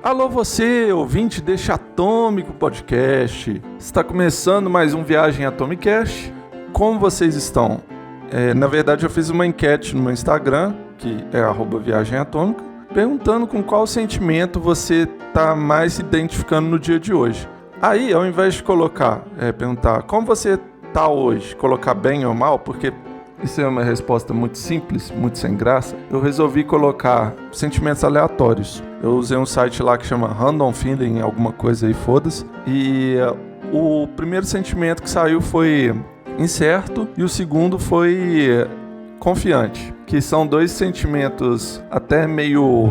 Alô você, ouvinte deste Atômico Podcast. Está começando mais um Viagem Atomicast. Como vocês estão? Na verdade eu fiz uma enquete no meu Instagram, que é @viagematômica, perguntando com qual sentimento você está mais se identificando no dia de hoje. Aí, ao invés de perguntar como você está hoje, colocar bem ou mal, porque isso é uma resposta muito simples, muito sem graça, eu resolvi colocar sentimentos aleatórios. Eu usei um site lá que chama Random Feeling, alguma coisa aí, foda-se. E o primeiro sentimento que saiu foi incerto e o segundo foi confiante, que são dois sentimentos até meio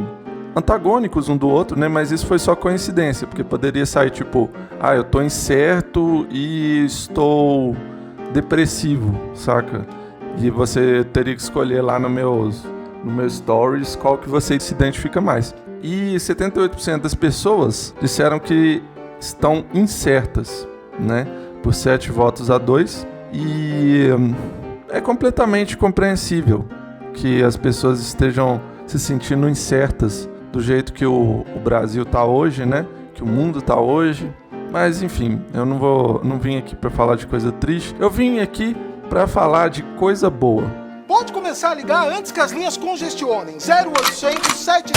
antagônicos um do outro, né? Mas isso foi só coincidência, porque poderia sair tipo, eu tô incerto e estou depressivo, saca? E você teria que escolher lá no meus stories qual que você se identifica mais. E 78% das pessoas disseram que estão incertas, né? Por 7 votos a 2. E é completamente compreensível que as pessoas estejam se sentindo incertas do jeito que o Brasil está hoje, né? Que o mundo está hoje. Mas enfim, eu não vim aqui para falar de coisa triste. Eu vim aqui para falar de coisa boa. Pode começar a ligar antes que as linhas congestionem. 0800 7...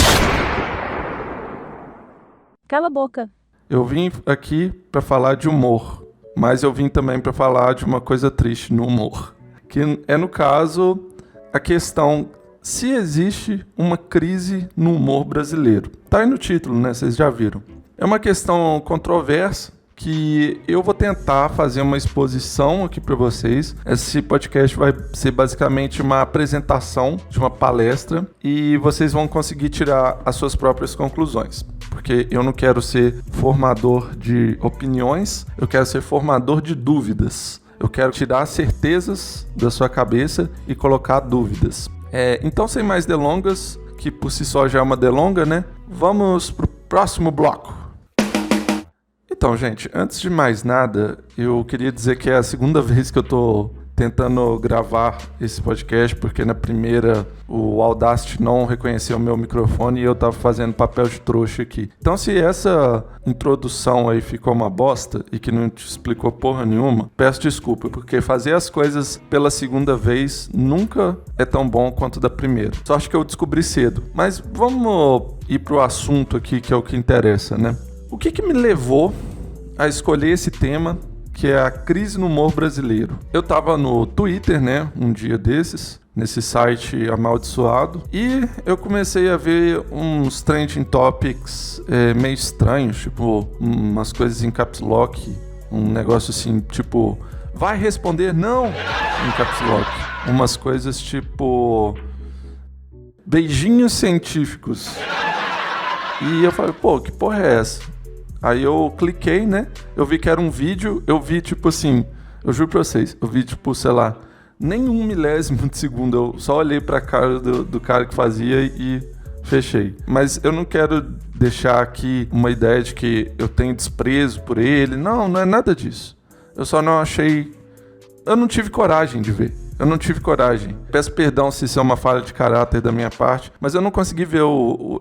Cala a boca. Eu vim aqui para falar de humor, mas eu vim também para falar de uma coisa triste no humor, que é, no caso, a questão se existe uma crise no humor brasileiro. Tá aí no título, né? Vocês já viram. É uma questão controversa, que eu vou tentar fazer uma exposição aqui para vocês. Esse podcast vai ser basicamente uma apresentação de uma palestra e vocês vão conseguir tirar as suas próprias conclusões. Porque eu não quero ser formador de opiniões, eu quero ser formador de dúvidas. Eu quero tirar certezas da sua cabeça e colocar dúvidas. Então, sem mais delongas, que por si só já é uma delonga, né? Vamos pro próximo bloco. Então, gente, antes de mais nada, eu queria dizer que é a segunda vez que eu tô tentando gravar esse podcast, porque na primeira o Audacity não reconheceu o meu microfone e eu tava fazendo papel de trouxa aqui. Então, se essa introdução aí ficou uma bosta e que não te explicou porra nenhuma, peço desculpa, porque fazer as coisas pela segunda vez nunca é tão bom quanto da primeira. Só acho que eu descobri cedo. Mas vamos ir pro assunto aqui, que é o que interessa, né? O que me levou a escolher esse tema, que é a crise no humor brasileiro? Eu tava no Twitter, né, um dia desses, nesse site amaldiçoado, e eu comecei a ver uns trending topics meio estranhos, tipo umas coisas em caps lock, um negócio assim, tipo, vai responder não, em caps lock. Umas coisas tipo beijinhos científicos. E eu falei, que porra é essa? Aí eu cliquei, né? Eu vi que era um vídeo, eu vi tipo assim, eu juro pra vocês, eu vi tipo, sei lá, nem 1 milésimo de segundo, eu só olhei pra cara do cara que fazia e fechei. Mas eu não quero deixar aqui uma ideia de que eu tenho desprezo por ele, não é nada disso. Eu só não achei, eu não tive coragem de ver. Eu não tive coragem. Peço perdão se isso é uma falha de caráter da minha parte, mas eu não consegui ver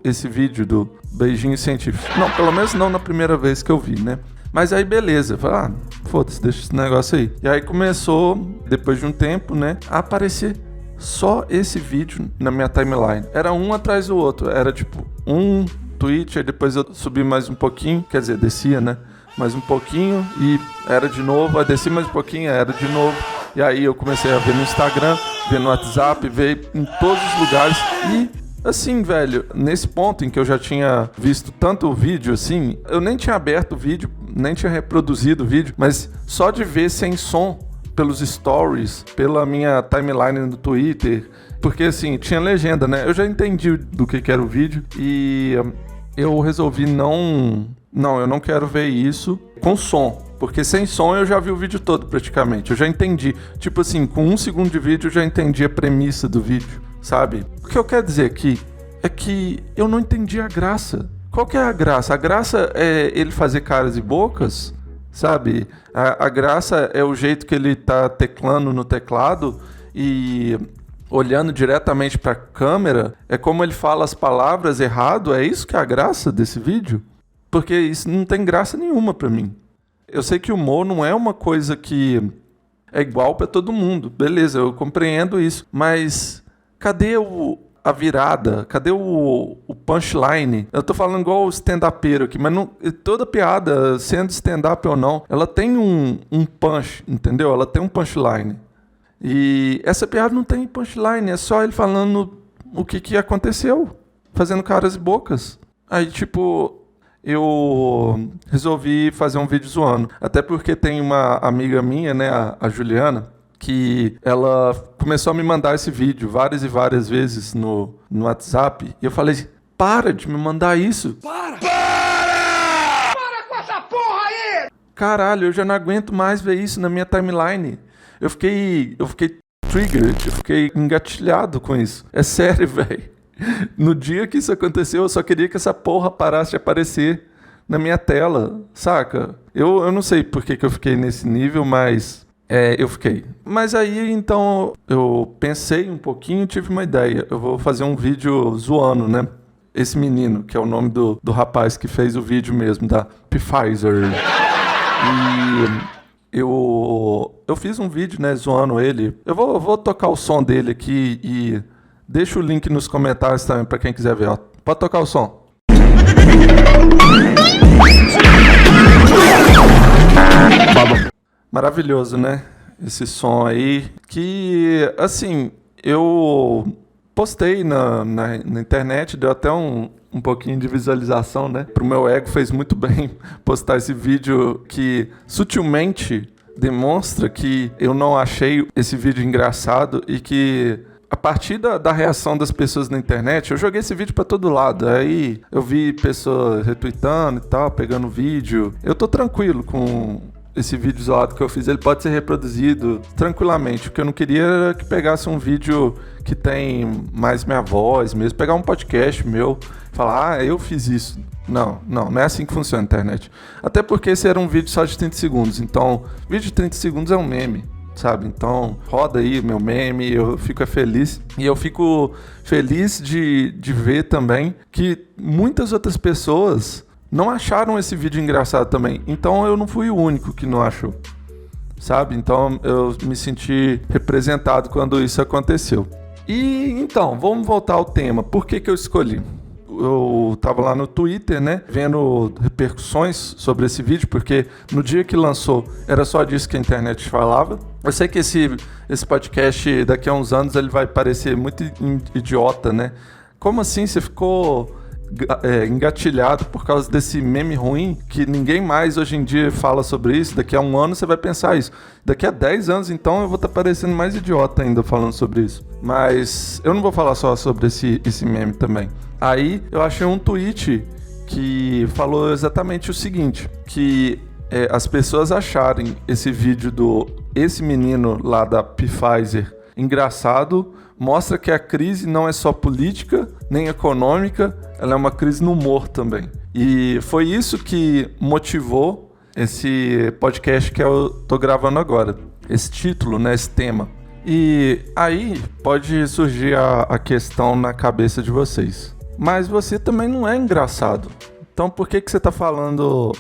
esse vídeo do beijinho científico. Não, pelo menos não na primeira vez que eu vi, né? Mas aí beleza, eu falei, foda-se, deixa esse negócio aí. E aí começou, depois de um tempo, né, a aparecer só esse vídeo na minha timeline. Era um atrás do outro, era tipo um tweet, aí depois eu subi mais um pouquinho, quer dizer, descia, né? Mais um pouquinho e era de novo, aí desci mais um pouquinho, era de novo. E aí eu comecei a ver no Instagram, ver no WhatsApp, ver em todos os lugares. E assim, velho, nesse ponto em que eu já tinha visto tanto vídeo assim, eu nem tinha aberto o vídeo, nem tinha reproduzido o vídeo, mas só de ver sem som pelos stories, pela minha timeline no Twitter, porque assim, tinha legenda, né? Eu já entendi do que era o vídeo e eu resolvi eu não quero ver isso com som. Porque sem som eu já vi o vídeo todo praticamente. Eu já entendi. Tipo assim, com 1 segundo de vídeo eu já entendi a premissa do vídeo, sabe? O que eu quero dizer aqui é que eu não entendi a graça. Qual que é a graça? A graça é ele fazer caras e bocas, sabe? A graça é o jeito que ele tá teclando no teclado e olhando diretamente pra câmera, é como ele fala as palavras errado, é isso que é a graça desse vídeo? Porque isso não tem graça nenhuma pra mim. Eu sei que o humor não é uma coisa que é igual pra todo mundo, beleza, eu compreendo isso, mas cadê a virada? Cadê o punchline? Eu tô falando igual o stand-upero aqui, mas não, toda piada, sendo stand-up ou não, ela tem um punch, entendeu? Ela tem um punchline. E essa piada não tem punchline, é só ele falando o que aconteceu, fazendo caras e bocas. Aí, tipo, eu resolvi fazer um vídeo zoando. Até porque tem uma amiga minha, né, a Juliana, que ela começou a me mandar esse vídeo várias e várias vezes no WhatsApp. E eu falei, para de me mandar isso. Para com essa porra aí! Caralho, eu já não aguento mais ver isso na minha timeline. Eu fiquei triggered, eu fiquei engatilhado com isso. É sério, velho. No dia que isso aconteceu, eu só queria que essa porra parasse de aparecer na minha tela, saca? Eu não sei por que eu fiquei nesse nível, mas eu fiquei. Mas aí, então, eu pensei um pouquinho e tive uma ideia. Eu vou fazer um vídeo zoando, né? Esse menino, que é o nome do rapaz que fez o vídeo mesmo, da Pfizer. E eu fiz um vídeo, né, zoando ele. Eu vou tocar o som dele aqui e deixa o link nos comentários também pra quem quiser ver, ó. Pode tocar o som. Maravilhoso, né? Esse som aí. Que, assim, eu postei na internet, deu até um pouquinho de visualização, né? Pro meu ego fez muito bem postar esse vídeo que sutilmente demonstra que eu não achei esse vídeo engraçado e que a partir da reação das pessoas na internet, eu joguei esse vídeo pra todo lado. Aí eu vi pessoas retweetando e tal, pegando o vídeo. Eu tô tranquilo com esse vídeo isolado que eu fiz. Ele pode ser reproduzido tranquilamente. O que eu não queria era que pegasse um vídeo que tem mais minha voz mesmo. Pegar um podcast meu e falar, eu fiz isso. Não é assim que funciona a internet. Até porque esse era um vídeo só de 30 segundos. Então, vídeo de 30 segundos é um meme, sabe? Então, roda aí meu meme, eu fico feliz. E eu fico feliz de ver também que muitas outras pessoas não acharam esse vídeo engraçado também. Então, eu não fui o único que não achou, sabe? Então, eu me senti representado quando isso aconteceu. E, então, vamos voltar ao tema. Por que eu escolhi? Eu tava lá no Twitter, né, vendo repercussões sobre esse vídeo, porque no dia que lançou era só disso que a internet falava. Eu sei que esse podcast daqui a uns anos ele vai parecer muito idiota, né? Como assim você ficou engatilhado por causa desse meme ruim que ninguém mais hoje em dia fala sobre isso? Daqui a um ano você vai pensar isso. Daqui a 10 anos, então, eu vou estar parecendo mais idiota ainda falando sobre isso. Mas eu não vou falar só sobre esse meme também. Aí eu achei um tweet que falou exatamente o seguinte, que as pessoas acharem esse vídeo esse menino lá da Pfizer engraçado, mostra que a crise não é só política, nem econômica, ela é uma crise no humor também. E foi isso que motivou esse podcast que eu tô gravando agora. Esse título, né, esse tema. E aí pode surgir a questão na cabeça de vocês. Mas você também não é engraçado. Então por que você tá falando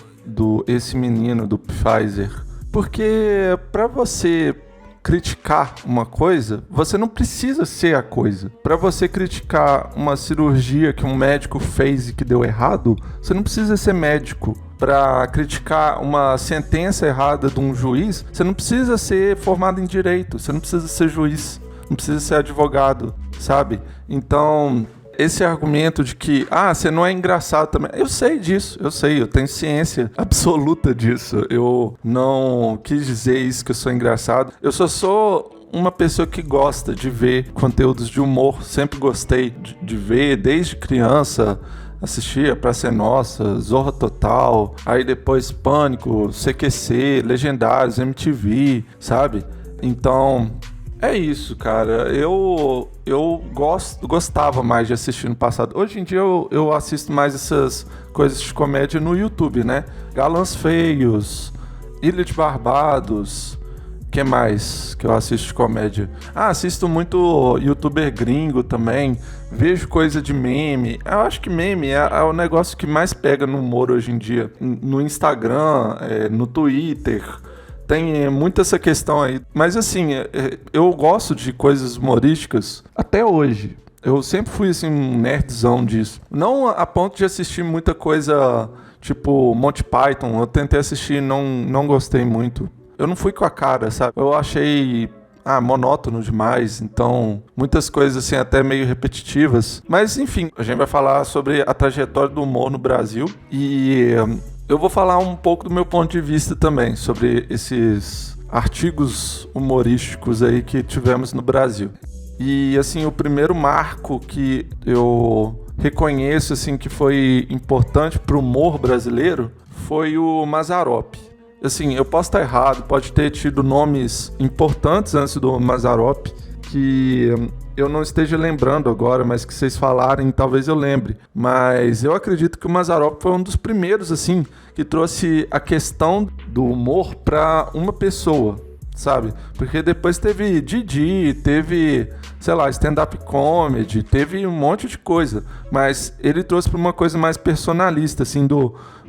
esse menino do Pfizer? Porque para você criticar uma coisa, você não precisa ser a coisa. Para você criticar uma cirurgia que um médico fez e que deu errado, você não precisa ser médico. Para criticar uma sentença errada de um juiz, você não precisa ser formado em direito, você não precisa ser juiz, não precisa ser advogado, sabe? Então, esse argumento de que, você não é engraçado também, eu sei disso, eu tenho ciência absoluta disso. Eu não quis dizer isso que eu sou engraçado, eu só sou uma pessoa que gosta de ver conteúdos de humor, sempre gostei de ver, desde criança. Assistia Praça é Nossa, Zorra Total, aí depois Pânico, CQC, Legendários, MTV, sabe? Então, é isso, cara. Eu gostava mais de assistir no passado. Hoje em dia eu assisto mais essas coisas de comédia no YouTube, né? Galãs Feios, Ilha de Barbados, Que mais que eu assisto de comédia? Assisto muito youtuber gringo também. Vejo coisa de meme. Eu acho que meme é o negócio que mais pega no humor hoje em dia. No Instagram, no Twitter. Tem muito essa questão aí. Mas assim, eu gosto de coisas humorísticas até hoje. Eu sempre fui assim um nerdzão disso. Não a ponto de assistir muita coisa tipo Monty Python. Eu tentei assistir, não gostei muito. Eu não fui com a cara, sabe? Eu achei monótono demais, então muitas coisas assim até meio repetitivas. Mas enfim, a gente vai falar sobre a trajetória do humor no Brasil e eu vou falar um pouco do meu ponto de vista também sobre esses artigos humorísticos aí que tivemos no Brasil. E assim, o primeiro marco que eu reconheço assim que foi importante para o humor brasileiro foi o Mazzaropi. Assim, eu posso estar errado, pode ter tido nomes importantes antes do Mazzaropi, que eu não esteja lembrando agora, mas que vocês falarem, talvez eu lembre. Mas eu acredito que o Mazzaropi foi um dos primeiros, assim, que trouxe a questão do humor para uma pessoa, sabe? Porque depois teve Didi, teve, sei lá, stand-up comedy, teve um monte de coisa. Mas ele trouxe para uma coisa mais personalista, assim,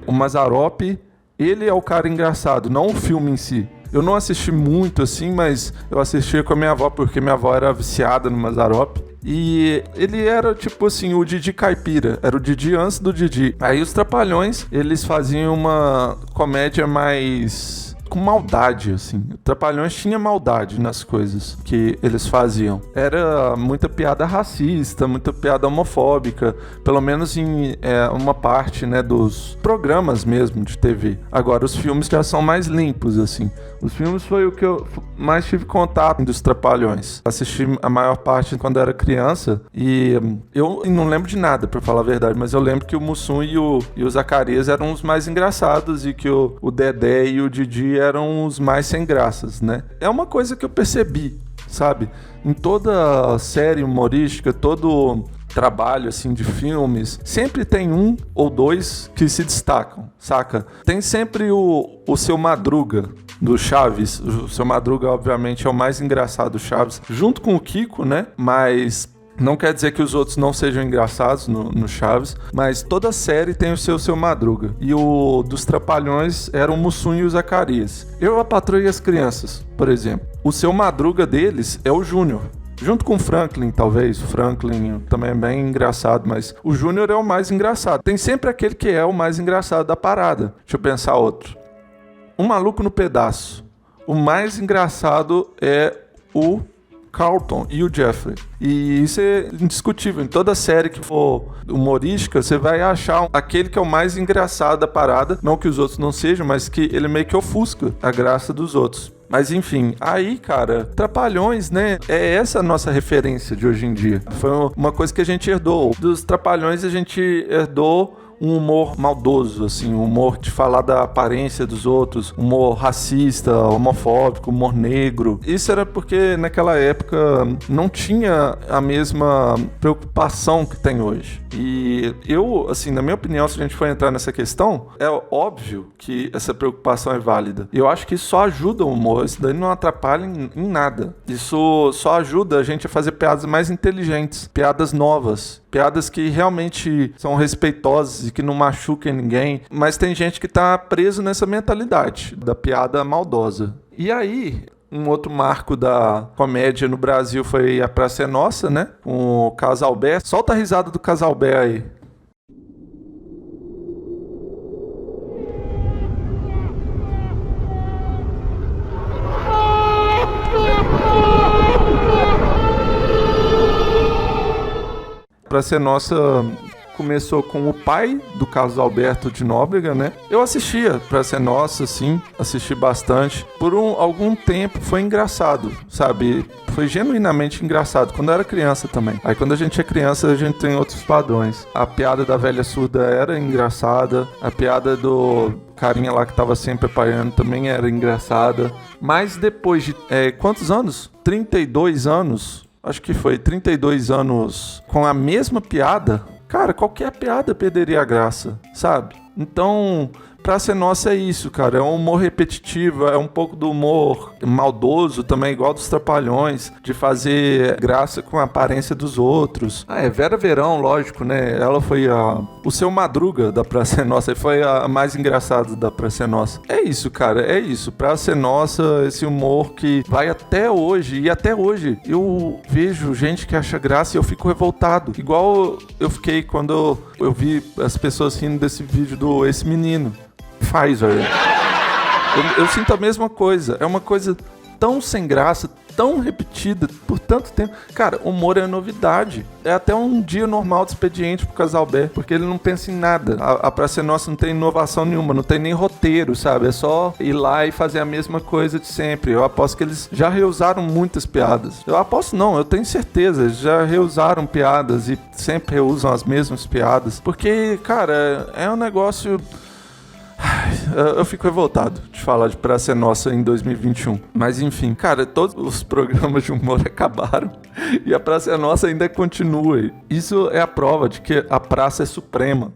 o Mazzaropi. Ele é o cara engraçado, não o filme em si. Eu não assisti muito assim, mas eu assistia com a minha avó, porque minha avó era viciada no Mazzaropi. E ele era tipo assim, o Didi caipira, era o Didi antes do Didi. Aí os Trapalhões, eles faziam uma comédia mais com maldade, assim. Trapalhões tinha maldade nas coisas que eles faziam. Era muita piada racista, muita piada homofóbica, pelo menos em uma parte, né, dos programas mesmo de TV. Agora, os filmes já são mais limpos, assim. Os filmes foi o que eu mais tive contato dos Trapalhões. Assisti a maior parte quando era criança e eu não lembro de nada, pra falar a verdade, mas eu lembro que o Mussum e o Zacarias eram os mais engraçados e que o Dedé e o Didi eram os mais sem graças, né? É uma coisa que eu percebi, sabe? Em toda série humorística, todo trabalho assim de filmes, sempre tem um ou dois que se destacam, saca? Tem sempre o Seu Madruga do Chaves. O Seu Madruga, obviamente, é o mais engraçado do Chaves, junto com o Kiko, né? Mas não quer dizer que os outros não sejam engraçados no Chaves, mas toda série tem o Seu Madruga. E o dos Trapalhões era o Mussum e o Zacarias. Eu, a Patroa e as Crianças, por exemplo. O Seu Madruga deles é o Júnior. Junto com o Franklin, talvez. O Franklin também é bem engraçado, mas o Júnior é o mais engraçado. Tem sempre aquele que é o mais engraçado da parada. Deixa eu pensar outro. Um Maluco no Pedaço. O mais engraçado é o Carlton e o Jeffrey. E isso é indiscutível. Em toda série que for humorística, você vai achar aquele que é o mais engraçado da parada. Não que os outros não sejam, mas que ele meio que ofusca a graça dos outros. Mas enfim, aí, cara, Trapalhões, né? É essa a nossa referência de hoje em dia. Foi uma coisa que a gente herdou. Dos Trapalhões a gente herdou um humor maldoso, assim, um humor de falar da aparência dos outros, humor racista, homofóbico, humor negro. Isso era porque naquela época não tinha a mesma preocupação que tem hoje. E eu, assim, na minha opinião, se a gente for entrar nessa questão, é óbvio que essa preocupação é válida. E eu acho que isso só ajuda o humor, isso daí não atrapalha em nada. Isso só ajuda a gente a fazer piadas mais inteligentes, piadas novas, piadas que realmente são respeitosas e que não machuquem ninguém. Mas tem gente que tá preso nessa mentalidade da piada maldosa. E aí, um outro marco da comédia no Brasil foi A Praça é Nossa, né? Com o Casalbé. Solta a risada do Casalbé aí. Praça é Nossa começou com o pai do Carlos Alberto de Nóbrega, né? Eu assistia Praça é Nossa, sim, assisti bastante. Por algum tempo foi engraçado, sabe? Foi genuinamente engraçado, quando eu era criança também. Aí quando a gente é criança, a gente tem outros padrões. A piada da velha surda era engraçada, a piada do carinha lá que tava sempre apanhando também era engraçada. Mas depois de, quantos anos? 32 anos? Acho que foi 32 anos com a mesma piada. Cara, qualquer piada perderia a graça, sabe? Então, Praça é Nossa é isso, cara. É um humor repetitivo, é um pouco do humor maldoso também, igual dos Trapalhões, de fazer graça com a aparência dos outros. É Vera Verão, lógico, né? Ela foi o Seu Madruga da Praça é Nossa, foi a mais engraçada da Praça é Nossa. É isso, cara, é isso. Praça é Nossa, esse humor que vai até hoje, e até hoje eu vejo gente que acha graça e eu fico revoltado. Igual eu fiquei quando eu vi as pessoas rindo desse vídeo do Esse Menino. Pfizer. Eu sinto a mesma coisa. É uma coisa tão sem graça, tão repetida por tanto tempo. Cara, humor é novidade. É até um dia normal de expediente pro Casalbert, porque ele não pensa em nada. A Praça é Nossa não tem inovação nenhuma, não tem nem roteiro, sabe? É só ir lá e fazer a mesma coisa de sempre. Eu aposto que eles já reusaram muitas piadas. Eu aposto não, eu tenho certeza. Eles já reusaram piadas e sempre reusam as mesmas piadas. Porque, cara, é um negócio... Eu fico revoltado de falar de Praça é Nossa em 2021. Mas enfim, cara, todos os programas de humor acabaram e a Praça é Nossa ainda continua. Isso é a prova de que a praça é suprema.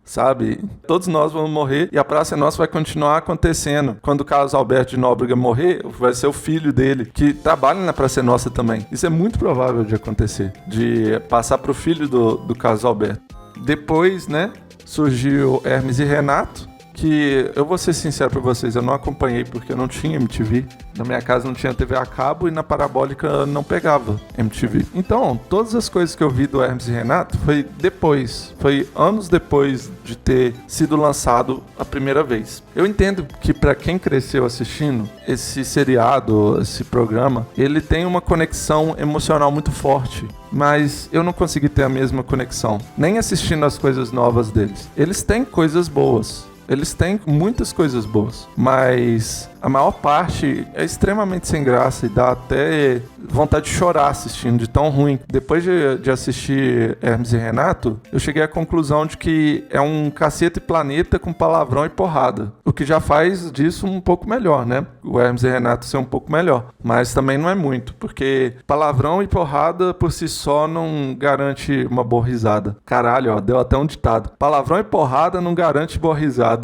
Sabe? Todos nós vamos morrer e a Praça é Nossa vai continuar acontecendo. Quando o Carlos Alberto de Nóbrega morrer, vai ser o filho dele, que trabalha na Praça é Nossa também. Isso é muito provável de acontecer, de passar pro filho do Carlos Alberto. Depois, né, surgiu Hermes e Renato, que eu vou ser sincero pra vocês, eu não acompanhei porque eu não tinha MTV. Na minha casa não tinha TV a cabo e na parabólica não pegava MTV. Então, todas as coisas que eu vi do Hermes e Renato foi depois, foi anos depois de ter sido lançado a primeira vez. Eu entendo que pra quem cresceu assistindo esse seriado, esse programa, ele tem uma conexão emocional muito forte. Mas eu não consegui ter a mesma conexão, nem assistindo as coisas novas deles. Eles têm coisas boas. Eles têm muitas coisas boas, mas a maior parte é extremamente sem graça e dá até vontade de chorar assistindo, de tão ruim. Depois de assistir Hermes e Renato, eu cheguei à conclusão de que é um Cacete e Planeta com palavrão e porrada, o que já faz disso um pouco melhor, né? O Hermes e Renato ser um pouco melhor, mas também não é muito, porque palavrão e porrada por si só não garante uma boa risada. Caralho, ó, deu até um ditado. Palavrão e porrada não garante boa risada.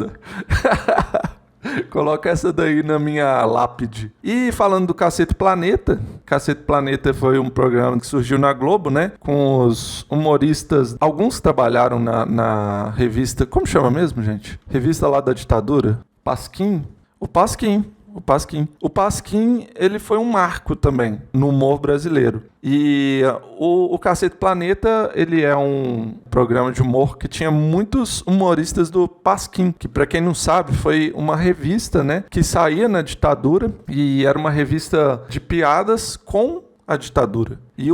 Coloca essa daí na minha lápide. E falando do Cacete Planeta, Cacete Planeta foi um programa que surgiu na Globo, né? Com os humoristas. Alguns trabalharam na revista. Como chama mesmo, gente? Revista lá da ditadura? Pasquim? O Pasquim, ele foi um marco também no humor brasileiro. E o Cacete Planeta, ele é um programa de humor que tinha muitos humoristas do Pasquim, que pra quem não sabe, foi uma revista, né, que saía na ditadura e era uma revista de piadas com a ditadura. E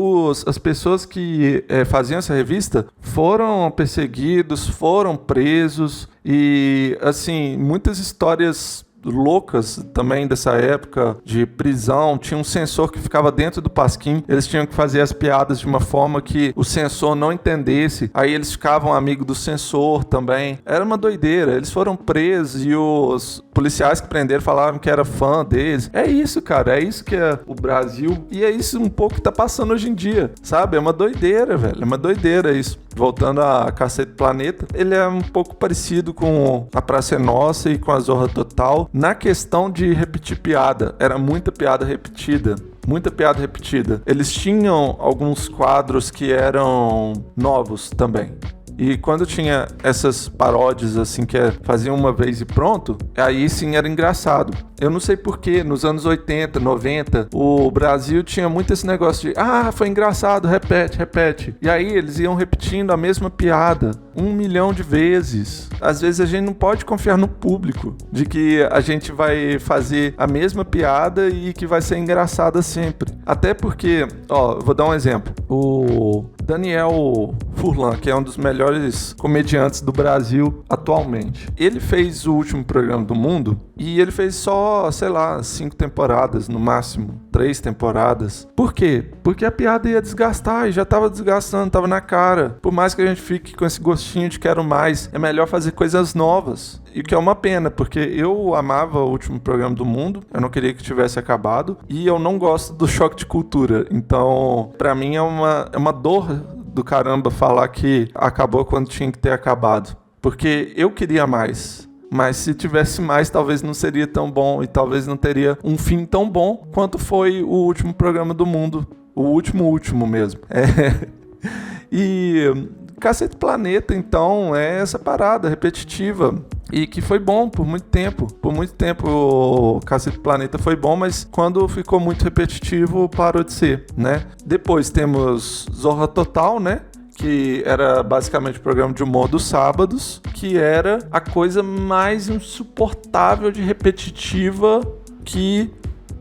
as pessoas que faziam essa revista foram perseguidos, foram presos e, assim, muitas histórias loucas também dessa época de prisão. Tinha um censor que ficava dentro do Pasquim, eles tinham que fazer as piadas de uma forma que o censor não entendesse, aí eles ficavam amigos do censor também. Era uma doideira, eles foram presos e os policiais que prenderam falaram que era fã deles. É isso, cara, é isso que é o Brasil e é isso um pouco que tá passando hoje em dia, sabe? É uma doideira, velho, é uma doideira isso. Voltando a Cacete Planeta, ele é um pouco parecido com a Praça é Nossa e com a Zorra Total na questão de repetir piada. Era muita piada repetida. Muita piada repetida. Eles tinham alguns quadros que eram novos também. E quando tinha essas paródias assim que faziam uma vez e pronto, aí sim era engraçado. Eu não sei porquê, nos anos 80, 90, o Brasil tinha muito esse negócio de foi engraçado, repete. E aí eles iam repetindo a mesma piada 1 milhão de vezes. Às vezes a gente não pode confiar no público, de que a gente vai fazer a mesma piada e que vai ser engraçada sempre. Até porque, eu vou dar um exemplo. O Daniel Furlan, que é um dos melhores comediantes do Brasil atualmente. Ele fez o último programa do mundo e ele fez só, 5 temporadas, no máximo 3 temporadas. Por quê? Porque a piada ia desgastar e já tava desgastando, tava na cara. Por mais que a gente fique com esse gostinho de quero mais, é melhor fazer coisas novas. E que é uma pena, porque eu amava o último programa do mundo, eu não queria que tivesse acabado, e eu não gosto do choque de cultura. Então, pra mim é uma dor do caramba falar que acabou quando tinha que ter acabado. Porque eu queria mais. Mas se tivesse mais, talvez não seria tão bom e talvez não teria um fim tão bom quanto foi o último programa do mundo. O último mesmo. E Cacete Planeta, então, é essa parada repetitiva. E que foi bom por muito tempo. Por muito tempo o Cacete Planeta foi bom, mas quando ficou muito repetitivo, parou de ser, né? Depois temos Zorra Total, né? Que era basicamente o programa de humor dos sábados, que era a coisa mais insuportável de repetitiva que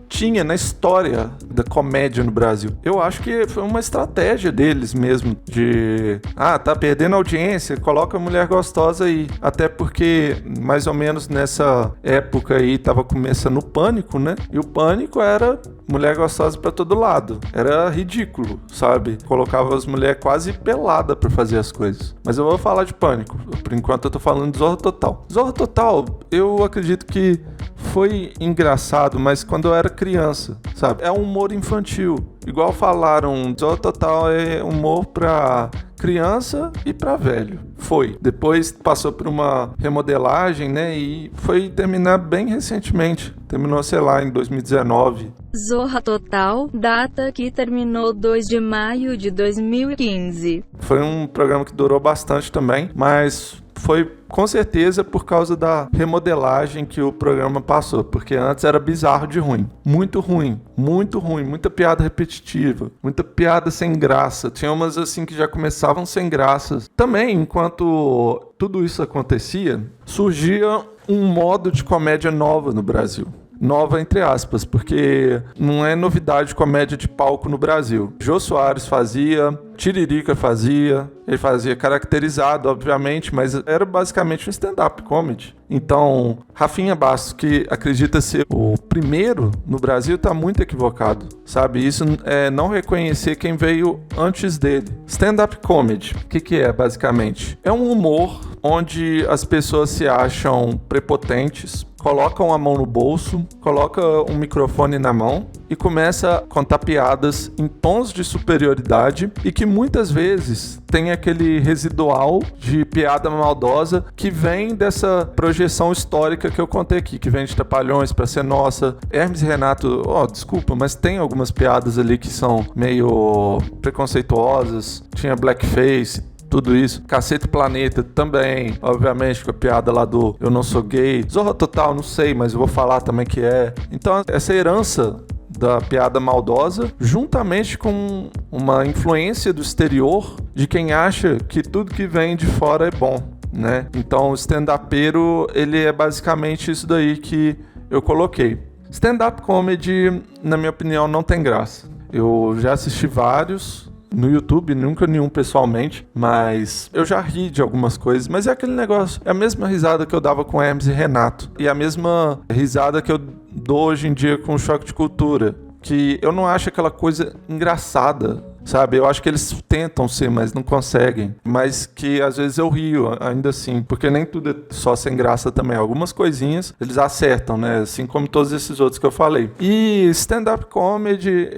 tinha na história da comédia no Brasil. Eu acho que foi uma estratégia deles mesmo, de tá perdendo audiência, coloca a mulher gostosa aí. Até porque mais ou menos nessa época aí tava começando o Pânico, né? E o Pânico era mulher gostosa pra todo lado. Era ridículo, sabe? Colocava as mulheres quase pelada pra fazer as coisas. Mas eu vou falar de Pânico. Por enquanto eu tô falando de Zorra Total. Zorra Total, eu acredito que foi engraçado, mas quando eu era criança, sabe? É um humor infantil. Igual falaram, Zorra Total é humor pra criança e pra velho. Foi. Depois passou por uma remodelagem, né? E foi terminar bem recentemente. Terminou, em 2019. Zorra Total, data que terminou 2 de maio de 2015. Foi um programa que durou bastante também, mas foi com certeza por causa da remodelagem que o programa passou, porque antes era bizarro de ruim. Muito ruim, muita piada repetitiva, muita piada sem graça. Tinha umas assim que já começavam sem graças. Também, enquanto tudo isso acontecia, surgia um modo de comédia nova no Brasil. Nova entre aspas, porque não é novidade comédia de palco no Brasil. Jô Soares fazia, Tiririca fazia, ele fazia caracterizado, obviamente, mas era basicamente um stand-up comedy. Então, Rafinha Bastos, que acredita ser o primeiro no Brasil, tá muito equivocado, sabe? Isso é não reconhecer quem veio antes dele. Stand-up comedy, o que é basicamente? É um humor onde as pessoas se acham prepotentes, colocam a mão no bolso, colocam um microfone na mão e começa a contar piadas em tons de superioridade e que muitas vezes tem aquele residual de piada maldosa que vem dessa projeção histórica que eu contei aqui, que vem de Trapalhões pra Ser Nossa. Hermes e Renato, desculpa, mas tem algumas piadas ali que são meio preconceituosas, tinha blackface, tudo isso. Cacete Planeta também, obviamente, com a piada lá do Eu Não Sou Gay. Zorra Total, não sei, mas eu vou falar também que é. Então, essa herança da piada maldosa, juntamente com uma influência do exterior de quem acha que tudo que vem de fora é bom, né? Então, o stand-upero, ele é basicamente isso daí que eu coloquei. Stand-up comedy, na minha opinião, não tem graça. Eu já assisti vários no YouTube, nunca nenhum pessoalmente, mas eu já ri de algumas coisas, mas é aquele negócio, é a mesma risada que eu dava com Hermes e Renato, e a mesma risada que eu dou hoje em dia com o Choque de Cultura, que eu não acho aquela coisa engraçada, sabe? Eu acho que eles tentam ser, mas não conseguem. Mas que às vezes eu rio ainda assim, porque nem tudo é só sem graça também. Algumas coisinhas eles acertam, né? Assim como todos esses outros que eu falei. E stand-up comedy,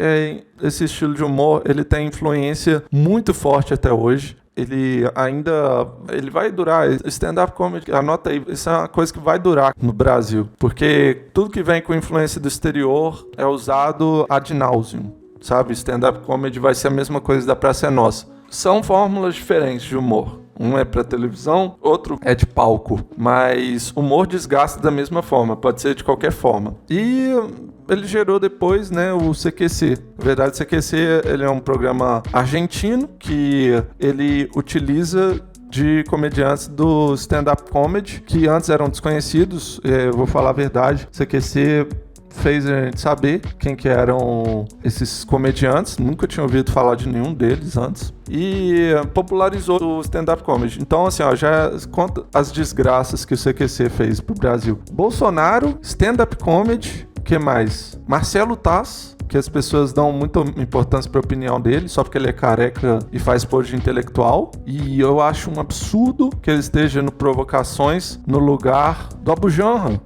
esse estilo de humor, ele tem influência muito forte até hoje. Ele vai durar, stand-up comedy, anota aí, isso é uma coisa que vai durar no Brasil, porque tudo que vem com influência do exterior é usado ad nauseam, sabe? Stand-up comedy vai ser a mesma coisa da Praça é Nossa. São fórmulas diferentes de humor. Um é pra televisão, outro é de palco. Mas humor desgasta da mesma forma, pode ser de qualquer forma. E ele gerou depois, né, o CQC. Na verdade, o CQC ele é um programa argentino que ele utiliza de comediantes do stand-up comedy, que antes eram desconhecidos. Eu vou falar a verdade, CQC fez a gente saber quem que eram esses comediantes. Nunca tinha ouvido falar de nenhum deles antes. E popularizou o stand-up comedy. Então, assim, ó, já conta as desgraças que o CQC fez pro Brasil. Bolsonaro, stand-up comedy, que mais? Marcelo Taz, que as pessoas dão muita importância para a opinião dele, só porque ele é careca e faz pôr de intelectual. E eu acho um absurdo que ele esteja no Provocações no lugar do Abujamra.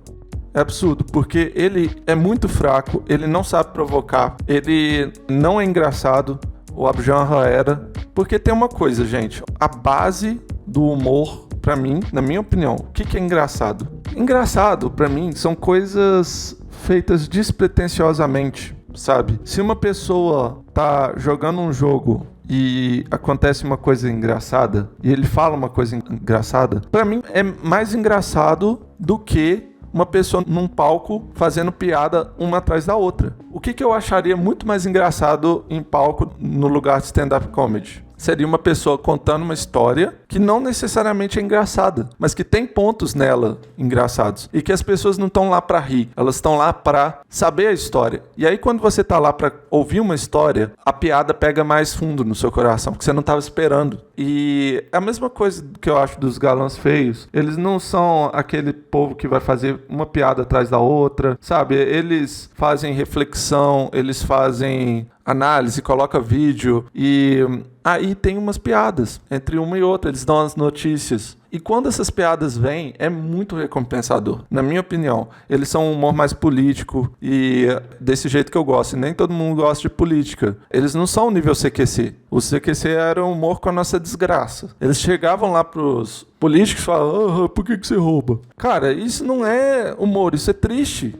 É absurdo, porque ele é muito fraco, ele não sabe provocar, ele não é engraçado, o Abujamra era. Porque tem uma coisa, gente, a base do humor, pra mim, na minha opinião, o que é engraçado? Engraçado, pra mim, são coisas feitas despretensiosamente, sabe? Se uma pessoa tá jogando um jogo e acontece uma coisa engraçada, e ele fala uma coisa engraçada, pra mim é mais engraçado do que uma pessoa num palco fazendo piada uma atrás da outra. O que eu acharia muito mais engraçado em palco no lugar de stand-up comedy? Seria uma pessoa contando uma história que não necessariamente é engraçada, mas que tem pontos nela engraçados. E que as pessoas não estão lá pra rir, elas estão lá pra saber a história. E aí quando você tá lá pra ouvir uma história, a piada pega mais fundo no seu coração, porque você não tava esperando. E é a mesma coisa que eu acho dos galãs feios. Eles não são aquele povo que vai fazer uma piada atrás da outra, sabe? Eles fazem reflexão, eles fazem análise, coloca vídeo e aí tem umas piadas entre uma e outra, eles dão as notícias. E quando essas piadas vêm, é muito recompensador. Na minha opinião, eles são um humor mais político e desse jeito que eu gosto. E nem todo mundo gosta de política. Eles não são o nível CQC. O CQC era um humor com a nossa desgraça. Eles chegavam lá pros políticos e falavam, por que você rouba? Cara, isso não é humor, isso é triste.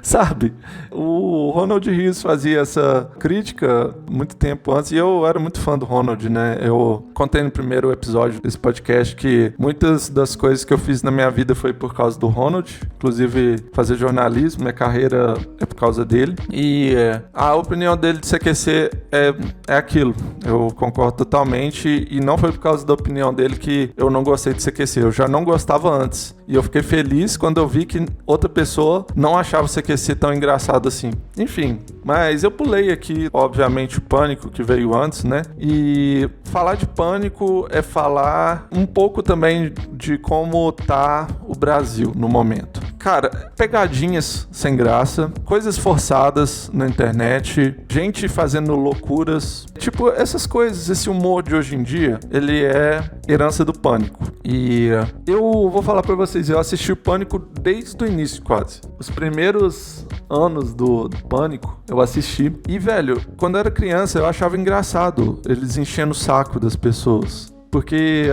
Sabe? O Ronald Rios fazia essa crítica muito tempo antes e eu era muito fã do Ronald, né? Eu contei no primeiro episódio desse podcast que muitas das coisas que eu fiz na minha vida foi por causa do Ronald, inclusive fazer jornalismo, minha carreira é por causa dele. E a opinião dele de CQC é aquilo. Eu concordo totalmente e não foi por causa da opinião dele que eu não gostei de CQC. Eu já não gostava antes. E eu fiquei feliz quando eu vi que outra pessoa não achava o CQC tão engraçado assim. Enfim, mas eu pulei aqui, obviamente, o Pânico que veio antes, né? E falar de Pânico é falar um pouco também de como tá o Brasil no momento. Cara, pegadinhas sem graça, coisas forçadas na internet, gente fazendo loucuras. Tipo, essas coisas, esse humor de hoje em dia, ele é herança do Pânico. E eu vou falar pra vocês, eu assisti o Pânico desde o início quase. Os primeiros anos do Pânico, eu assisti. E, velho, quando eu era criança, eu achava engraçado eles enchendo o saco das pessoas. Porque,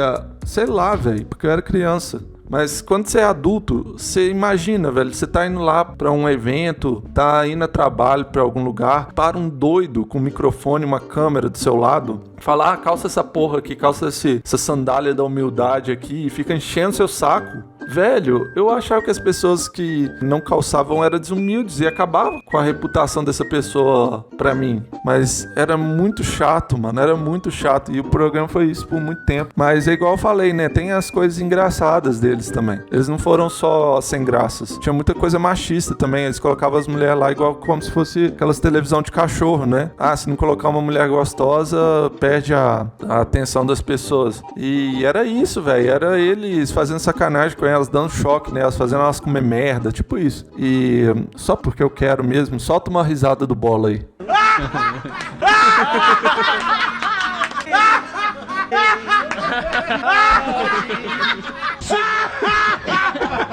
sei lá, velho, porque eu era criança. Mas quando você é adulto, você imagina, velho, você tá indo lá pra um evento, tá indo a trabalho pra algum lugar, para um doido com um microfone, uma câmera do seu lado, fala, calça essa porra aqui, calça essa sandália da humildade aqui, e fica enchendo seu saco. Velho, eu achava que as pessoas que não calçavam eram desumildes e acabava com a reputação dessa pessoa pra mim. Mas era muito chato, mano, era muito chato. E o programa foi isso por muito tempo. Mas é igual eu falei, né, tem as coisas engraçadas deles também. Eles não foram só sem graças. Tinha muita coisa machista também. Eles colocavam as mulheres lá igual como se fosse aquelas televisão de cachorro, né? Se não colocar uma mulher gostosa, perde a atenção das pessoas. E era isso, velho. Era eles fazendo sacanagem com elas, dando choque nelas, fazendo elas comer merda, tipo isso. E só porque eu quero mesmo, solta uma risada do Bola aí.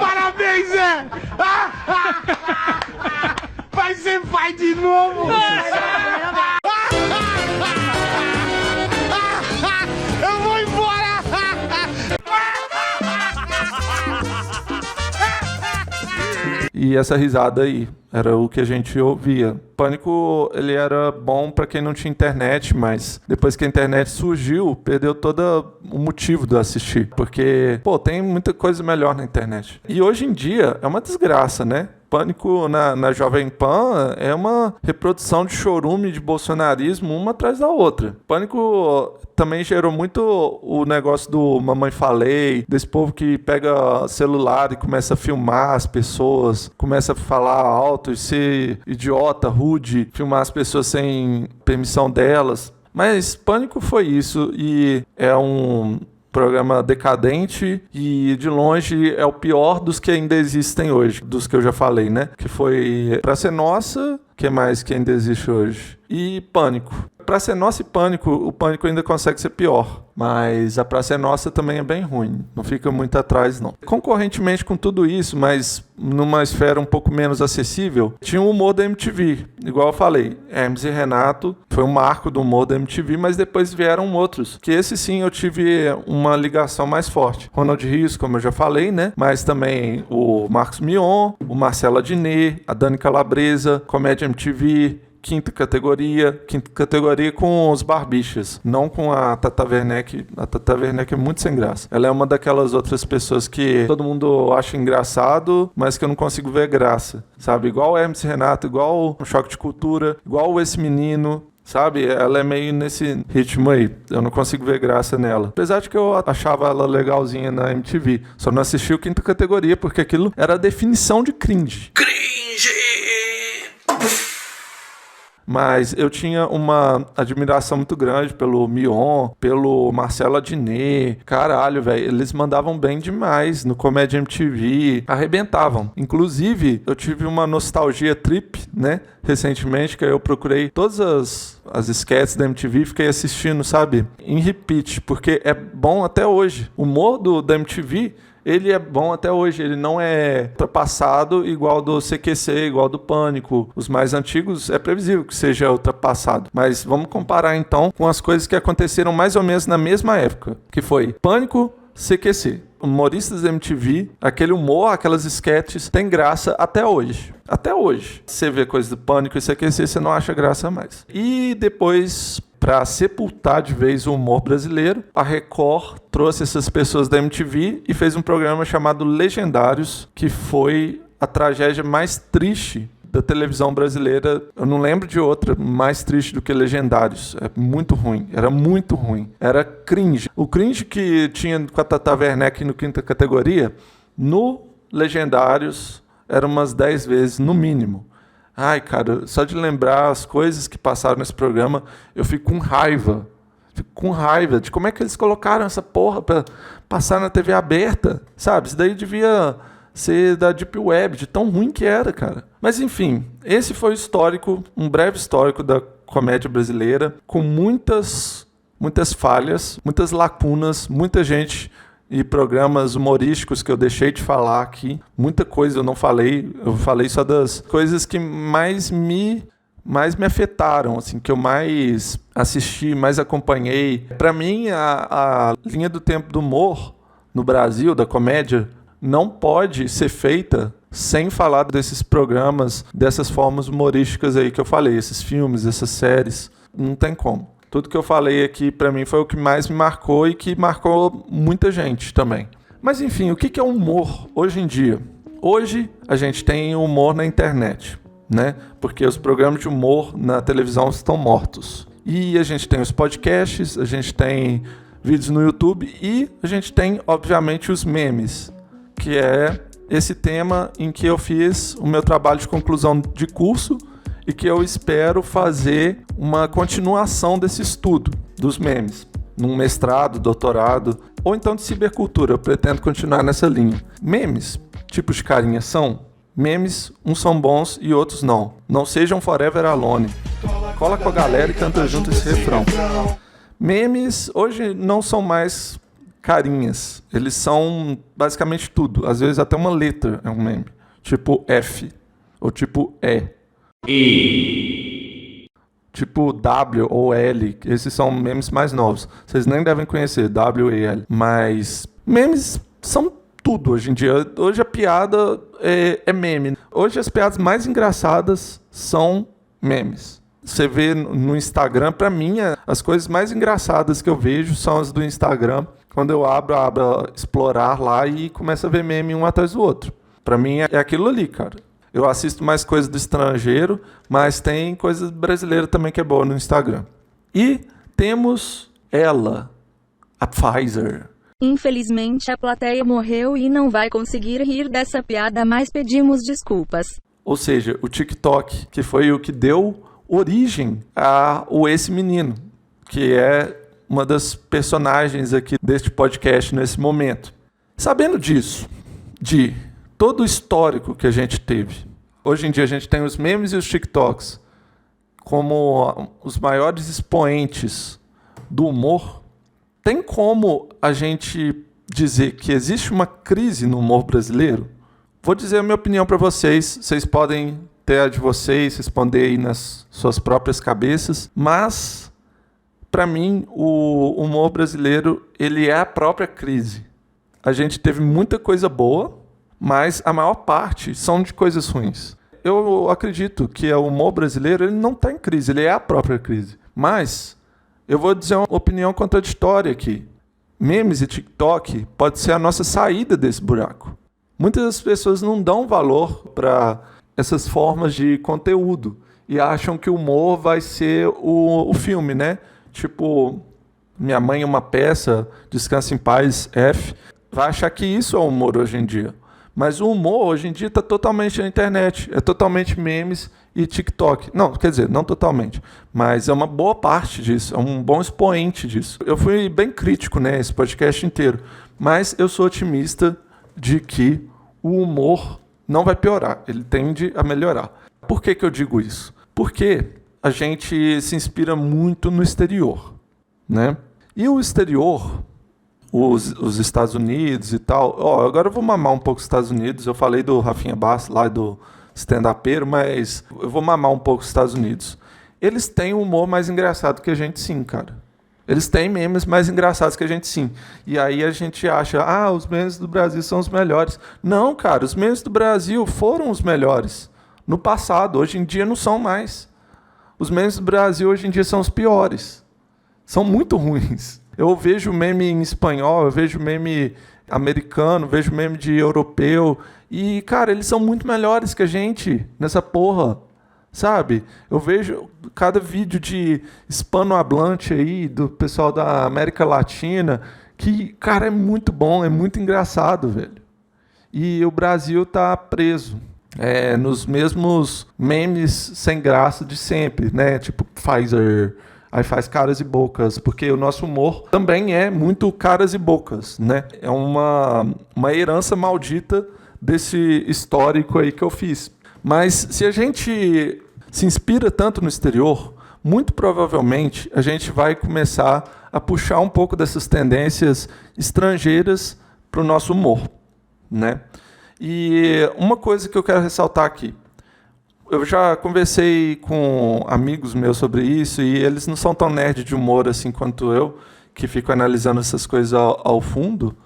Parabéns, Zé! Vai ser pai de novo! Eu vou embora! E essa risada aí era o que a gente ouvia. Pânico, ele era bom pra quem não tinha internet, mas depois que a internet surgiu, perdeu todo o motivo de assistir. Porque, tem muita coisa melhor na internet. E hoje em dia é uma desgraça, né? Pânico na Jovem Pan é uma reprodução de chorume de bolsonarismo uma atrás da outra. Pânico também gerou muito o negócio do Mamãe Falei, desse povo que pega celular e começa a filmar as pessoas, começa a falar alto e ser idiota, rude, filmar as pessoas sem permissão delas. Mas Pânico foi isso e é um programa decadente e de longe é o pior dos que ainda existem hoje, dos que eu já falei, né? Que foi Praça é Nossa, que mais que ainda existe hoje? E Pânico. Praça é Nossa e Pânico, o Pânico ainda consegue ser pior, mas a Praça é Nossa também é bem ruim, não fica muito atrás não. Concorrentemente com tudo isso, mas numa esfera um pouco menos acessível, tinha o humor da MTV, igual eu falei, Hermes e Renato foi um marco do humor da MTV, mas depois vieram outros, que esse sim eu tive uma ligação mais forte. Ronald Rios, como eu já falei, né, mas também o Marcos Mion, o Marcelo Adnet, a Dani Calabresa, Comédia MTV, quinta categoria com os Barbichas, não com a Tata Werneck. A Tata Werneck é muito sem graça. Ela é uma daquelas outras pessoas que todo mundo acha engraçado, mas que eu não consigo ver graça, sabe? Igual o Hermes e Renato, igual o Choque de Cultura, igual esse menino, sabe? Ela é meio nesse ritmo aí. Eu não consigo ver graça nela. Apesar de que eu achava ela legalzinha na MTV. Só não assisti o quinta categoria, porque aquilo era a definição de cringe. Mas eu tinha uma admiração muito grande pelo Mion, pelo Marcelo Adnet. Caralho, velho, eles mandavam bem demais no Comédia MTV, arrebentavam. Inclusive, eu tive uma nostalgia trip, né, recentemente, que eu procurei todas as sketches da MTV e fiquei assistindo, sabe, em repeat, porque é bom até hoje. O humor da MTV... ele é bom até hoje, ele não é ultrapassado igual do CQC, igual do Pânico. Os mais antigos é previsível que seja ultrapassado. Mas vamos comparar então com as coisas que aconteceram mais ou menos na mesma época, que foi Pânico, CQC. Humoristas da MTV, aquele humor, aquelas sketches, tem graça até hoje. Até hoje. Você vê coisa do Pânico e CQC, você não acha graça mais. E depois... para sepultar de vez o humor brasileiro, a Record trouxe essas pessoas da MTV e fez um programa chamado Legendários, que foi a tragédia mais triste da televisão brasileira. Eu não lembro de outra mais triste do que Legendários. É muito ruim. Era muito ruim. Era cringe. O cringe que tinha com a Tata Werneck no quinta categoria, no Legendários, era umas 10 vezes, no mínimo. Ai, cara, só de lembrar as coisas que passaram nesse programa, eu fico com raiva. Fico com raiva de como é que eles colocaram essa porra pra passar na TV aberta, sabe? Isso daí devia ser da Deep Web, de tão ruim que era, cara. Mas enfim, esse foi o histórico, um breve histórico da comédia brasileira, com muitas falhas, muitas lacunas, muita gente... e programas humorísticos que eu deixei de falar aqui. Muita coisa eu não falei. Eu falei só das coisas que mais me afetaram, assim, que eu mais assisti, mais acompanhei. Para mim, a linha do tempo do humor no Brasil, da comédia, não pode ser feita sem falar desses programas, dessas formas humorísticas aí que eu falei, esses filmes, essas séries. Não tem como. Tudo que eu falei aqui, pra mim, foi o que mais me marcou e que marcou muita gente também. Mas, enfim, o que é humor hoje em dia? Hoje, a gente tem humor na internet, né? Porque os programas de humor na televisão estão mortos. E a gente tem os podcasts, a gente tem vídeos no YouTube e a gente tem, obviamente, os memes, que é esse tema em que eu fiz o meu trabalho de conclusão de curso e que eu espero fazer uma continuação desse estudo dos memes, num mestrado, doutorado, ou então de cibercultura. Eu pretendo continuar nessa linha. Memes, tipos de carinha são memes, uns são bons e outros não. Não sejam forever alone. Cola com a galera e canta junto esse refrão. Memes hoje não são mais carinhas. Eles são basicamente tudo. Às vezes até uma letra é um meme. Tipo F ou tipo E. Tipo W ou L. Esses são memes mais novos. Vocês nem devem conhecer W e L. Mas memes são tudo hoje em dia. Hoje a piada é meme. Hoje as piadas mais engraçadas são memes. Você vê no Instagram, pra mim, as coisas mais engraçadas que eu vejo são as do Instagram. Quando eu abro explorar lá e começo a ver meme um atrás do outro. Pra mim é aquilo ali, cara. Eu assisto mais coisa do estrangeiro, mas tem coisa brasileira também que é boa no Instagram. E temos ela, a Pfizer. Infelizmente a plateia morreu e não vai conseguir rir dessa piada, mas pedimos desculpas. Ou seja, o TikTok, que foi o que deu origem esse menino, que é uma das personagens aqui deste podcast nesse momento. Sabendo disso, de todo o histórico que a gente teve, hoje em dia a gente tem os memes e os TikToks como os maiores expoentes do humor. Tem como a gente dizer que existe uma crise no humor brasileiro? Vou dizer a minha opinião para vocês. Vocês podem ter a de vocês, responder aí nas suas próprias cabeças. Mas, para mim, o humor brasileiro ele é a própria crise. A gente teve muita coisa boa, mas a maior parte são de coisas ruins. Eu acredito que o humor brasileiro ele não está em crise, ele é a própria crise. Mas eu vou dizer uma opinião contraditória aqui. Memes e TikTok pode ser a nossa saída desse buraco. Muitas das pessoas não dão valor para essas formas de conteúdo e acham que o humor vai ser o filme, né? Tipo, Minha Mãe é uma Peça, Descansa em Paz, F. Vai achar que isso é o humor hoje em dia. Mas o humor hoje em dia está totalmente na internet. É totalmente memes e TikTok. Não, quer dizer, não totalmente. Mas é uma boa parte disso. É um bom expoente disso. Eu fui bem crítico, né, esse podcast inteiro. Mas eu sou otimista de que o humor não vai piorar. Ele tende a melhorar. Por que eu digo isso? Porque a gente se inspira muito no exterior, né? E o exterior... Os Estados Unidos e tal. Agora eu vou mamar um pouco os Estados Unidos. Eu falei do Rafinha Bastos lá do stand-upeiro, mas eu vou mamar um pouco os Estados Unidos. Eles têm um humor mais engraçado que a gente sim, cara. Eles têm memes mais engraçados que a gente sim. E aí a gente acha, os memes do Brasil são os melhores. Não, cara, os memes do Brasil foram os melhores no passado. Hoje em dia não são mais. Os memes do Brasil hoje em dia são os piores. São muito ruins. Eu vejo meme em espanhol, eu vejo meme americano, vejo meme de europeu. E, cara, eles são muito melhores que a gente nessa porra, sabe? Eu vejo cada vídeo de hispanohablante aí, do pessoal da América Latina, que, cara, é muito bom, é muito engraçado, velho. E o Brasil tá preso nos mesmos memes sem graça de sempre, né? Tipo Pfizer... Aí faz caras e bocas, porque o nosso humor também é muito caras e bocas, né? É uma herança maldita desse histórico aí que eu fiz. Mas se a gente se inspira tanto no exterior, muito provavelmente a gente vai começar a puxar um pouco dessas tendências estrangeiras para o nosso humor, né? E uma coisa que eu quero ressaltar aqui, eu já conversei com amigos meus sobre isso e eles não são tão nerd de humor assim quanto eu, que fico analisando essas coisas ao fundo,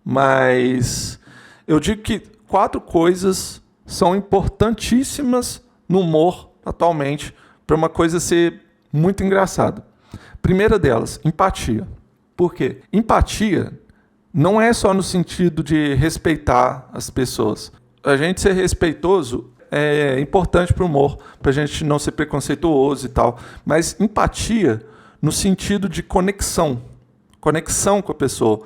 mas eu digo que 4 coisas são importantíssimas no humor atualmente para uma coisa ser muito engraçada. Primeira delas, empatia. Por quê? Empatia não é só no sentido de respeitar as pessoas. A gente ser respeitoso é importante para o humor, para a gente não ser preconceituoso e tal. Mas empatia no sentido de conexão com a pessoa.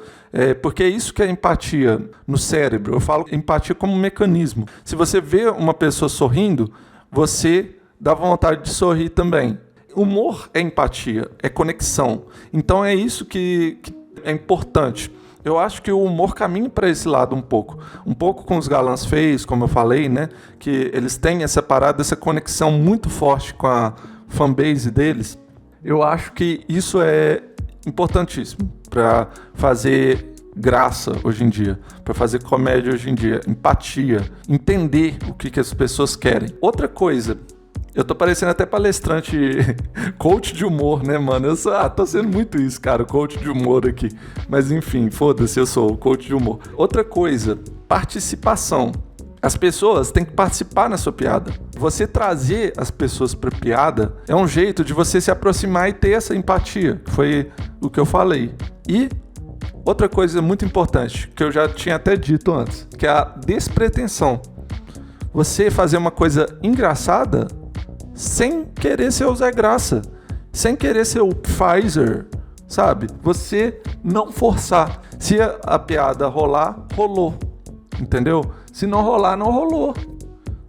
Porque é isso que é empatia no cérebro. Eu falo empatia como um mecanismo. Se você vê uma pessoa sorrindo, você dá vontade de sorrir também. Humor é empatia, é conexão. Então é isso que é importante. Eu acho que o humor caminha para esse lado um pouco com os galãs feios, como eu falei, né? Que eles têm essa parada, essa conexão muito forte com a fanbase deles. Eu acho que isso é importantíssimo para fazer graça hoje em dia, para fazer comédia hoje em dia, empatia, entender o que as pessoas querem. Outra coisa, eu tô parecendo até palestrante, coach de humor, né, mano? Tô sendo muito isso, cara, coach de humor aqui. Mas enfim, foda-se, eu sou o coach de humor. Outra coisa, participação. As pessoas têm que participar na sua piada. Você trazer as pessoas pra piada é um jeito de você se aproximar e ter essa empatia, que foi o que eu falei. E outra coisa muito importante, que eu já tinha até dito antes, que é a despretensão. você fazer uma coisa engraçada sem querer ser o Zé Graça, sem querer ser o Pfizer, sabe? Você não forçar. Se a piada rolar, rolou, entendeu? Se não rolar, não rolou.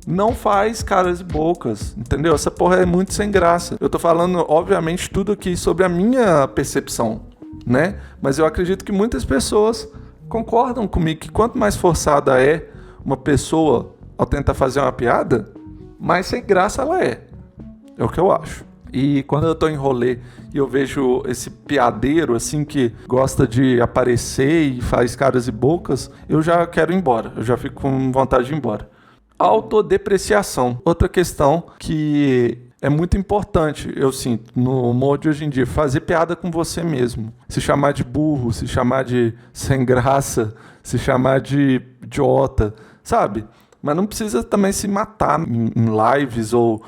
Não faz caras e bocas, entendeu? Essa porra é muito sem graça. Eu tô falando, obviamente, tudo aqui sobre a minha percepção, né? Mas eu acredito que muitas pessoas concordam comigo que quanto mais forçada é uma pessoa ao tentar fazer uma piada, mais sem graça ela é. É o que eu acho. E quando eu tô em rolê e eu vejo esse piadeiro, assim, que gosta de aparecer e faz caras e bocas, eu já quero ir embora. Eu já fico com vontade de ir embora. Autodepreciação. Outra questão que é muito importante, eu sinto, no humor de hoje em dia. Fazer piada com você mesmo. Se chamar de burro, se chamar de sem graça, se chamar de idiota, sabe? Mas não precisa também se matar em lives ou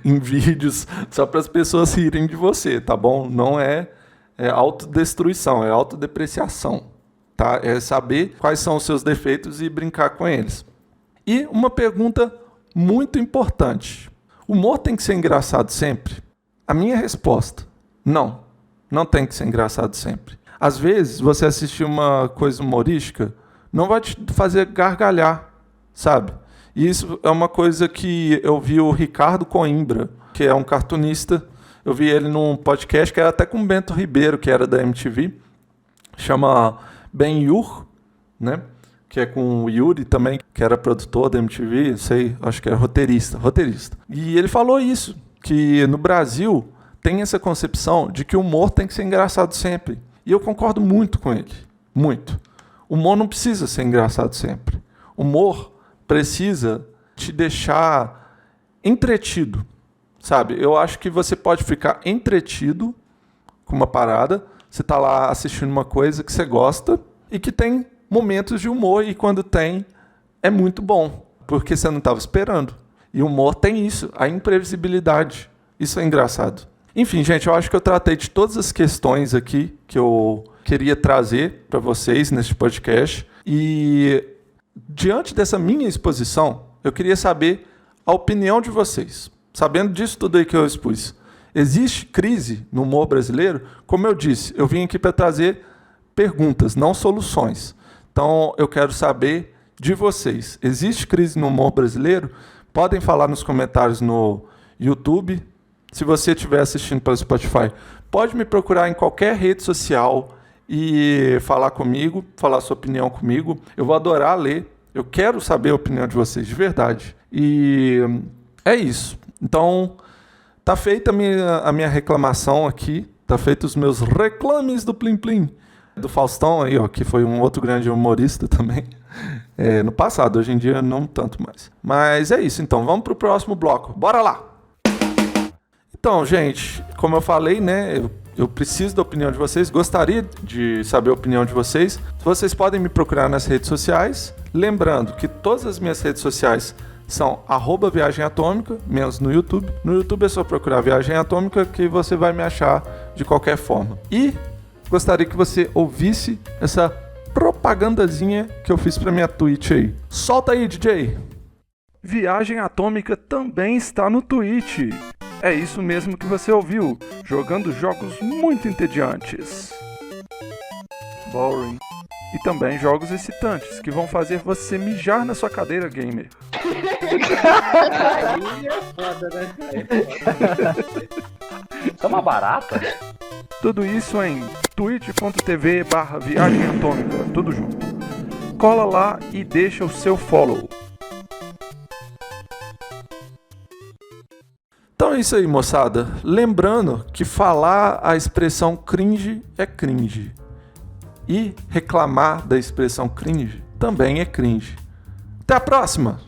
em vídeos só para as pessoas rirem de você, tá bom? Não é autodestruição, é autodepreciação, tá? É saber quais são os seus defeitos e brincar com eles. E uma pergunta muito importante. O humor tem que ser engraçado sempre? A minha resposta, não. Não tem que ser engraçado sempre. Às vezes, você assistir uma coisa humorística não vai te fazer gargalhar, sabe? E isso é uma coisa que eu vi o Ricardo Coimbra, que é um cartunista. Eu vi ele num podcast que era até com o Bento Ribeiro, que era da MTV. Chama Ben-Hur, né? Que é com o Yuri também, que era produtor da MTV, acho que era roteirista. E ele falou isso, que no Brasil tem essa concepção de que o humor tem que ser engraçado sempre. E eu concordo muito com ele, muito. O humor não precisa ser engraçado sempre. O humor precisa te deixar entretido, sabe? Eu acho que você pode ficar entretido com uma parada, você tá lá assistindo uma coisa que você gosta e que tem momentos de humor, e quando tem, é muito bom, porque você não estava esperando. E o humor tem isso, a imprevisibilidade. Isso é engraçado. Enfim, gente, eu acho que eu tratei de todas as questões aqui que eu queria trazer para vocês neste podcast. E diante dessa minha exposição, eu queria saber a opinião de vocês. Sabendo disso tudo aí que eu expus. Existe crise no humor brasileiro? Como eu disse, eu vim aqui para trazer perguntas, não soluções. Então, eu quero saber de vocês. Existe crise no humor brasileiro? Podem falar nos comentários no YouTube. Se você estiver assistindo pelo Spotify, pode me procurar em qualquer rede social e falar comigo, falar sua opinião comigo. Eu vou adorar ler. Eu quero saber a opinião de vocês, de verdade. E é isso. Então, tá feita a minha reclamação aqui. Tá feito os meus reclames do Plim Plim. Do Faustão aí, ó, que foi um outro grande humorista também, no passado, hoje em dia não tanto mais. Mas é isso, então, vamos pro próximo bloco, bora lá! Então, gente, como eu falei, né, eu preciso da opinião de vocês, gostaria de saber a opinião de vocês. Vocês podem me procurar nas redes sociais, lembrando que todas as minhas redes sociais são @viagematômica, menos no YouTube. No YouTube é só procurar Viagem Atômica que você vai me achar de qualquer forma. E gostaria que você ouvisse essa propagandazinha que eu fiz pra minha Twitch aí. Solta aí, DJ! Viagem Atômica também está no Twitch. É isso mesmo que você ouviu, jogando jogos muito entediantes. Boring. E também jogos excitantes, que vão fazer você mijar na sua cadeira gamer. Aí é foda, né? Isso é uma barata? Tudo isso em twitch.tv/Viagem Atômica, tudo junto. Cola lá e deixa o seu follow. Então é isso aí, moçada. Lembrando que falar a expressão cringe é cringe. E reclamar da expressão cringe também é cringe. Até a próxima!